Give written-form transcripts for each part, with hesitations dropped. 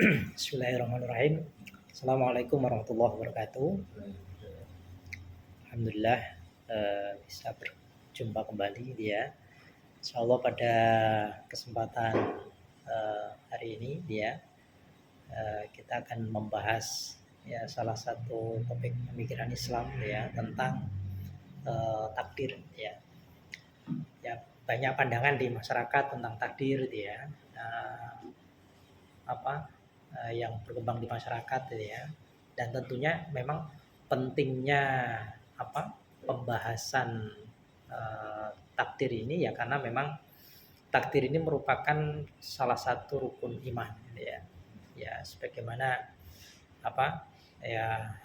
Bismillahirrahmanirrahim. Assalamualaikum warahmatullahi wabarakatuh. Alhamdulillah bisa berjumpa kembali dia. Insyaallah pada kesempatan hari ini kita akan membahas salah satu topik pemikiran Islam tentang takdir banyak pandangan di masyarakat tentang takdir yang berkembang di masyarakat dan tentunya memang pentingnya pembahasan takdir ini karena memang takdir ini merupakan salah satu rukun iman sebagaimana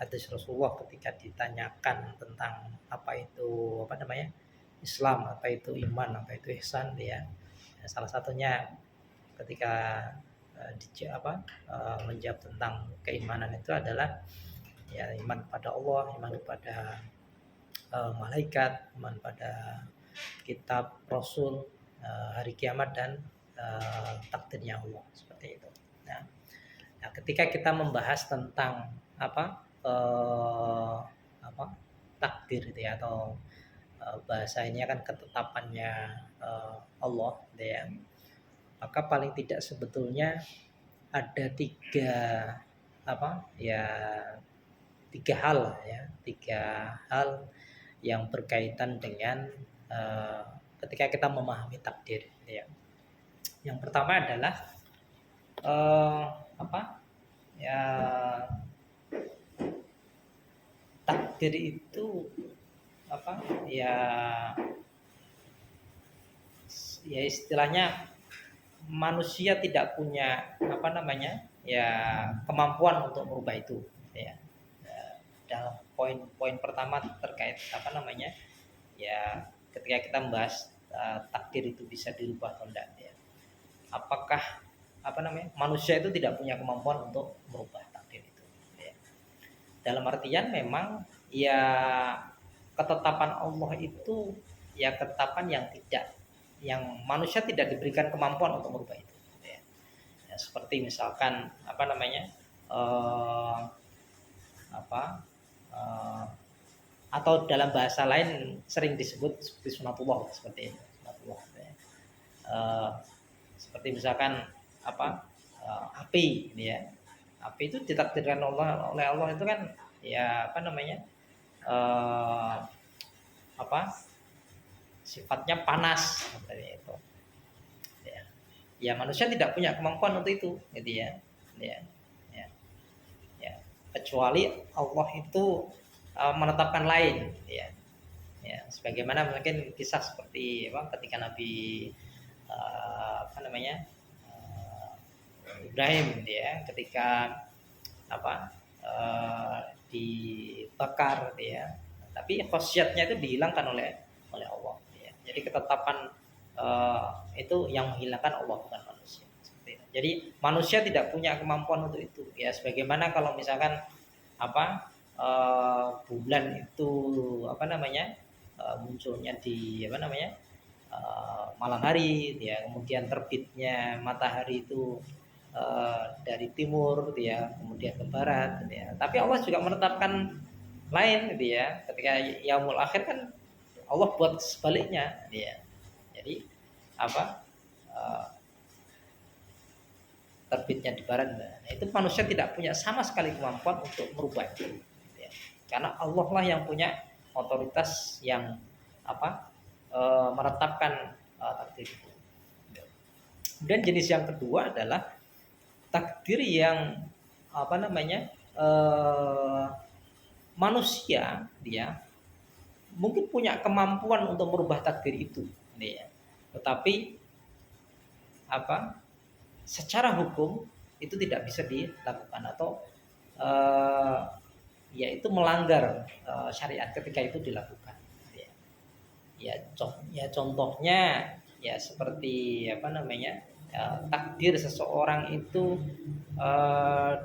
hadis Rasulullah ketika ditanyakan tentang apa itu Islam, apa itu iman, apa itu ihsan salah satunya ketika menjawab tentang keimanan itu adalah iman pada Allah, iman kepada malaikat, iman pada kitab, rasul, hari kiamat dan takdirnya Allah, seperti itu. Nah, ketika kita membahas tentang takdir atau bahasa ini akan ketetapannya Allah maka paling tidak sebetulnya ada tiga hal yang berkaitan dengan ketika kita memahami takdir Yang pertama adalah takdir itu istilahnya manusia tidak punya kemampuan untuk merubah itu dalam poin pertama terkait ketika kita membahas takdir itu bisa dirubah atau tidak apakah manusia itu tidak punya kemampuan untuk merubah takdir itu dalam artian memang ketetapan Allah itu ketetapan yang manusia tidak diberikan kemampuan untuk merubah itu seperti misalkan atau dalam bahasa lain sering disebut seperti sunatullah seperti itu seperti misalkan api api itu ditakdirkan oleh Allah itu kan sifatnya panas seperti itu manusia tidak punya kemampuan untuk itu kecuali Allah itu menetapkan lain sebagaimana mungkin kisah seperti ketika Nabi Ibrahim ketika dibakar tapi khasiatnya itu dihilangkan oleh Allah jadi ketetapan itu yang menghilangkan Allah bukan manusia seperti itu. Jadi manusia tidak punya kemampuan untuk itu sebagaimana kalau misalkan bulan itu munculnya di malam hari kemudian terbitnya matahari itu dari timur kemudian ke barat tapi Allah juga menetapkan lain ketika yaumul akhir kan Allah buat sebaliknya jadi terbitnya di barat itu manusia tidak punya sama sekali kemampuan untuk merubah itu karena Allah lah yang punya otoritas yang menetapkan takdir itu. Dan jenis yang kedua adalah takdir yang manusia mungkin punya kemampuan untuk merubah takdir itu tetapi secara hukum itu tidak bisa dilakukan atau yaitu melanggar syariat ketika itu dilakukan contohnya seperti takdir seseorang itu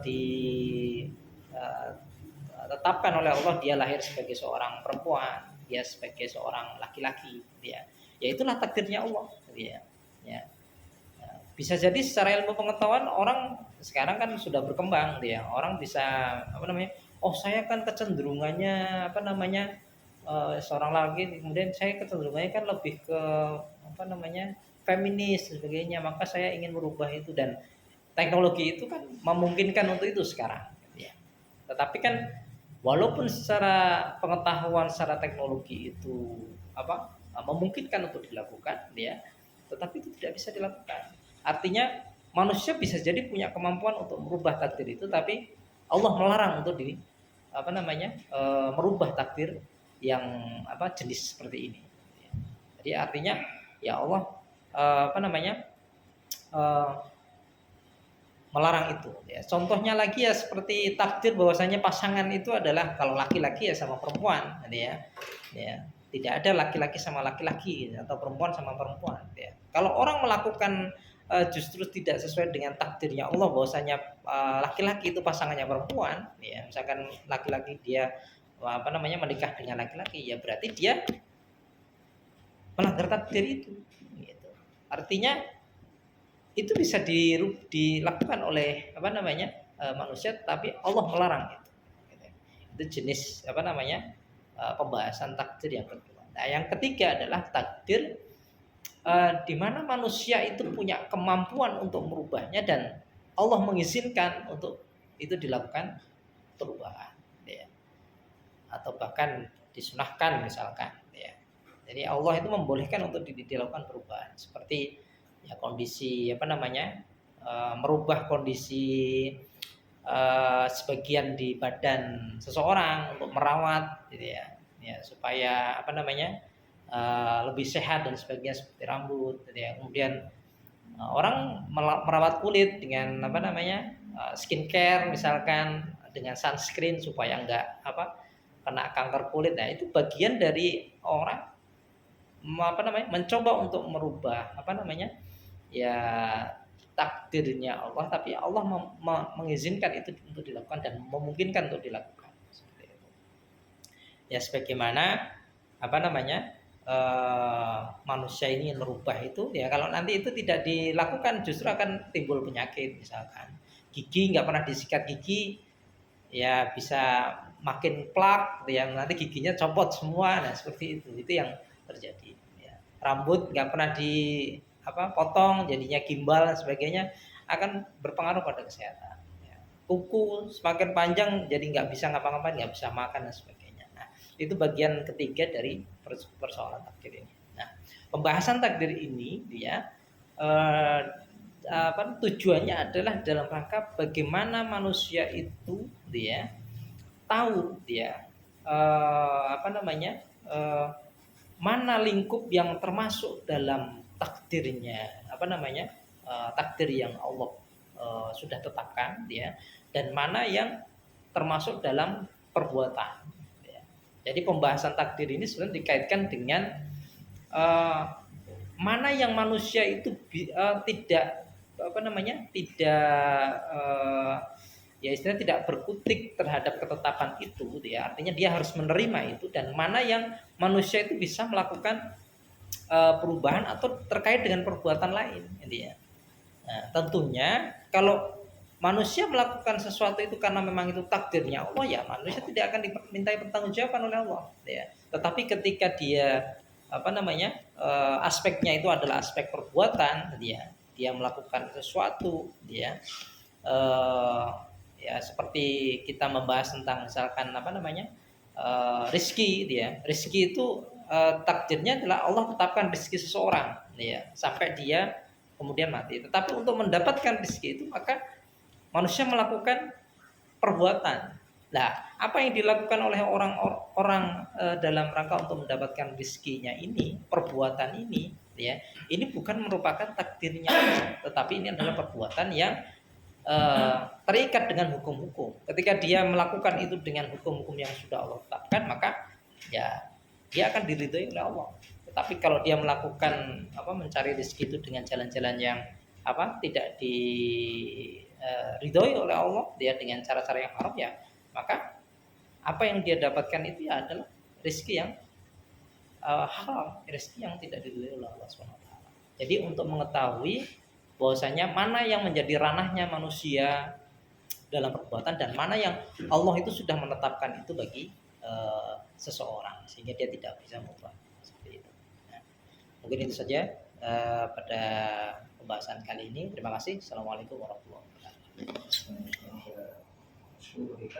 ditetapkan oleh Allah dia lahir sebagai seorang perempuan dia sebagai seorang laki-laki itulah takdirnya Allah Bisa jadi secara ilmu pengetahuan orang sekarang kan sudah berkembang dia. Orang bisa apa namanya? Oh, saya kan kecenderungannya apa namanya? Seorang laki kemudian saya kecenderungannya kan lebih ke apa namanya? Feminis dan sebagainya. Maka saya ingin merubah itu dan teknologi itu kan memungkinkan untuk itu sekarang ya. Tetapi kan walaupun secara pengetahuan secara teknologi itu apa? Memungkinkan untuk dilakukan ya, tetapi itu tidak bisa dilakukan. Artinya manusia bisa jadi punya kemampuan untuk merubah takdir itu, tapi Allah melarang untuk di apa namanya merubah takdir yang apa jenis seperti ini. Jadi artinya ya Allah apa namanya eh, melarang itu. Ya. Contohnya lagi ya seperti takdir bahwasanya pasangan itu adalah kalau laki-laki ya sama perempuan, gitu ya. Ya. Tidak ada laki-laki sama laki-laki atau perempuan sama perempuan. Ya. Kalau orang melakukan justru tidak sesuai dengan takdirnya Allah bahwasanya laki-laki itu pasangannya perempuan, ya misalkan laki-laki dia apa namanya menikah dengan laki-laki, ya berarti dia melanggar takdir itu. Gitu. Artinya itu bisa dilakukan oleh apa namanya manusia, tapi Allah melarang itu. Itu jenis apa namanya pembahasan takdir yang kedua. Nah, yang ketiga adalah takdir di mana manusia itu punya kemampuan untuk merubahnya dan Allah mengizinkan untuk itu dilakukan perubahan, ya. Atau bahkan disunahkan misalkan, ya. Jadi Allah itu membolehkan untuk dilakukan perubahan seperti ya kondisi apa namanya merubah kondisi sebagian di badan seseorang untuk merawat gitu ya, ya supaya apa namanya lebih sehat dan sebagainya seperti rambut gitu ya. Kemudian orang merawat kulit dengan apa namanya skincare misalkan dengan sunscreen supaya enggak apa kena kanker kulit. Nah itu bagian dari orang apa namanya mencoba untuk merubah apa namanya ya takdirnya Allah, tapi Allah mengizinkan itu untuk dilakukan dan memungkinkan untuk dilakukan seperti itu. Ya sebagaimana apa namanya manusia ini merubah itu ya, kalau nanti itu tidak dilakukan justru akan timbul penyakit misalkan gigi nggak pernah disikat gigi ya bisa makin plak yang nanti giginya copot semua. Nah seperti itu yang terjadi ya. Rambut nggak pernah di apa potong jadinya gimbal dan sebagainya akan berpengaruh pada kesehatan ya. Kuku semakin panjang jadi nggak bisa ngapa-ngapain, nggak bisa makan dan sebagainya. Nah itu bagian ketiga dari persoalan takdir ini. Nah pembahasan takdir ini dia eh, apa tujuannya adalah dalam rangka bagaimana manusia itu dia tahu dia apa namanya mana lingkup yang termasuk dalam takdirnya apa namanya takdir yang Allah sudah tetapkan dia dan mana yang termasuk dalam perbuatan ya. Jadi pembahasan takdir ini sebenarnya dikaitkan dengan eh, mana yang manusia itu tidak apa namanya tidak ya istilahnya tidak berkutik terhadap ketetapan itu ya artinya dia harus menerima itu dan mana yang manusia itu bisa melakukan perubahan atau terkait dengan perbuatan lain intinya. Nah, tentunya kalau manusia melakukan sesuatu itu karena memang itu takdirnya Allah ya manusia tidak akan dimintai pertanggungjawaban oleh Allah ya. Tetapi ketika dia apa namanya aspeknya itu adalah aspek perbuatan dia melakukan sesuatu dia eh, ya seperti kita membahas tentang misalkan apa namanya rizki rizki itu takdirnya adalah Allah tetapkan rizki seseorang ya sampai dia kemudian mati. Tetapi untuk mendapatkan rizki itu maka manusia melakukan perbuatan. Nah, apa yang dilakukan oleh orang-orang dalam rangka untuk mendapatkan rizkinya ini, perbuatan ini, ya, ini bukan merupakan takdirnya, tetapi ini adalah perbuatan yang terikat dengan hukum-hukum. Ketika dia melakukan itu dengan hukum-hukum yang sudah Allah tetapkan, maka ya dia akan diridhoi oleh Allah. Tetapi kalau dia melakukan apa mencari rezeki itu dengan jalan-jalan yang apa tidak diridhoi oleh Allah, dia dengan cara-cara yang haram ya, maka apa yang dia dapatkan itu ya adalah rezeki yang haram, rezeki yang tidak diridhoi oleh Allah SWT. Jadi untuk mengetahui bahwasanya mana yang menjadi ranahnya manusia dalam perbuatan dan mana yang Allah itu sudah menetapkan itu bagi seseorang sehingga dia tidak bisa mengubah seperti itu. Nah, mungkin itu saja pada pembahasan kali ini. Terima kasih. Assalamualaikum warahmatullahi wabarakatuh.